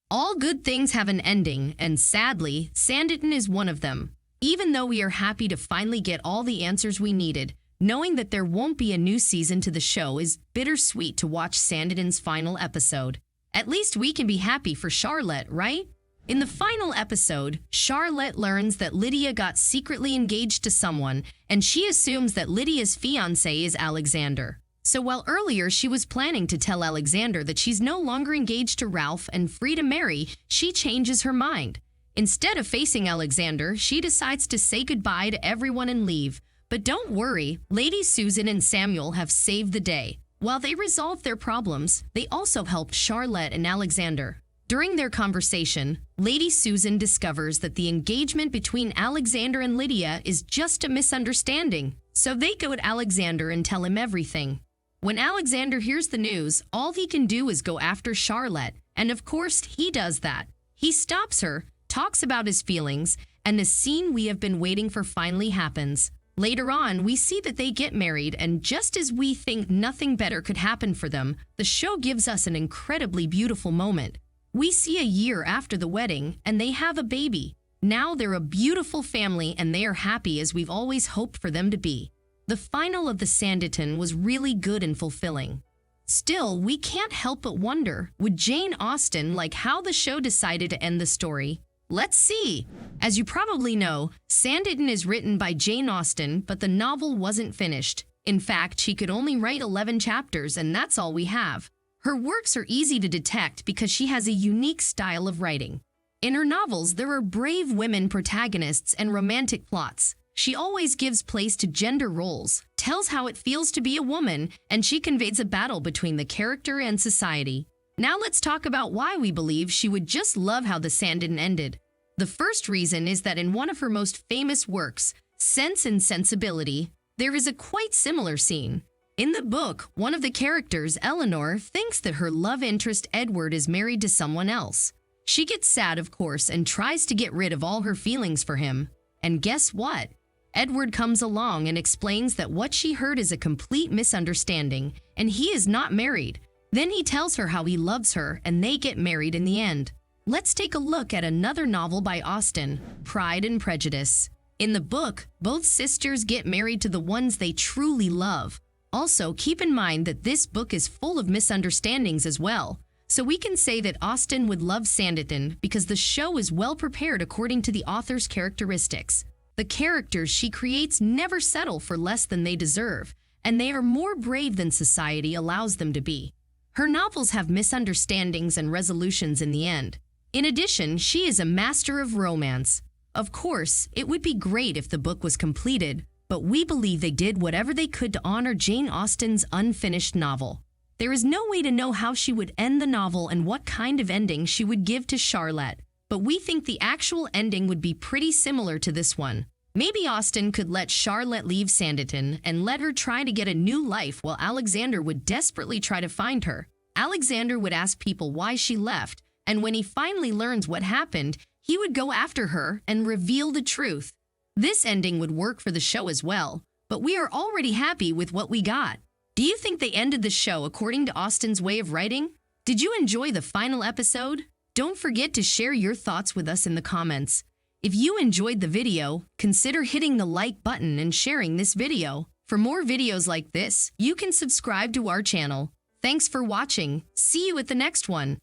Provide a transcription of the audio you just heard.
All good things have an ending, and sadly, Sanditon is one of them. Even though we are happy to finally get all the answers we needed, knowing that there won't be a new season to the show is bittersweet to watch Sanditon's final episode. At least we can be happy for Charlotte, right? In the final episode, Charlotte learns that Lydia got secretly engaged to someone, and she assumes that Lydia's fiancé is Alexander. So while earlier she was planning to tell Alexander that she's no longer engaged to Ralph and free to marry, she changes her mind. Instead of facing Alexander, she decides to say goodbye to everyone and leave. But don't worry, Lady Susan and Samuel have saved the day. While they resolve their problems, they also help Charlotte and Alexander. During their conversation, Lady Susan discovers that the engagement between Alexander and Lydia is just a misunderstanding. So they go to Alexander and tell him everything. When Alexander hears the news, all he can do is go after Charlotte, and of course he does that. He stops her, talks about his feelings, and the scene we have been waiting for finally happens. Later on, we see that they get married, and just as we think nothing better could happen for them, the show gives us an incredibly beautiful moment. We see a year after the wedding, and they have a baby. Now they're a beautiful family, and they are happy as we've always hoped for them to be. The final of the Sanditon was really good and fulfilling. Still, we can't help but wonder, would Jane Austen like how the show decided to end the story? Let's see! As you probably know, Sanditon is written by Jane Austen, but the novel wasn't finished. In fact, she could only write 11 chapters, and that's all we have. Her works are easy to detect because she has a unique style of writing. In her novels, there are brave women protagonists and romantic plots. She always gives place to gender roles, tells how it feels to be a woman, and she conveys a battle between the character and society. Now let's talk about why we believe she would just love how the Sanditon ended. The first reason is that in one of her most famous works, Sense and Sensibility, there is a quite similar scene. In the book, one of the characters, Eleanor, thinks that her love interest Edward is married to someone else. She gets sad, of course, and tries to get rid of all her feelings for him. And guess what? Edward comes along and explains that what she heard is a complete misunderstanding, and he is not married. Then he tells her how he loves her, and they get married in the end. Let's take a look at another novel by Austen, Pride and Prejudice. In the book, both sisters get married to the ones they truly love. Also, keep in mind that this book is full of misunderstandings as well. So we can say that Austen would love Sanditon because the show is well prepared according to the author's characteristics. The characters she creates never settle for less than they deserve, and they are more brave than society allows them to be. Her novels have misunderstandings and resolutions in the end. In addition, she is a master of romance. Of course, it would be great if the book was completed, but we believe they did whatever they could to honor Jane Austen's unfinished novel. There is no way to know how she would end the novel and what kind of ending she would give to Charlotte, but we think the actual ending would be pretty similar to this one. Maybe Austen could let Charlotte leave Sanditon and let her try to get a new life while Alexander would desperately try to find her. Alexander would ask people why she left, and when he finally learns what happened, he would go after her and reveal the truth. This ending would work for the show as well, but we are already happy with what we got. Do you think they ended the show according to Austen's way of writing? Did you enjoy the final episode? Don't forget to share your thoughts with us in the comments. If you enjoyed the video, consider hitting the like button and sharing this video. For more videos like this, you can subscribe to our channel. Thanks for watching. See you at the next one.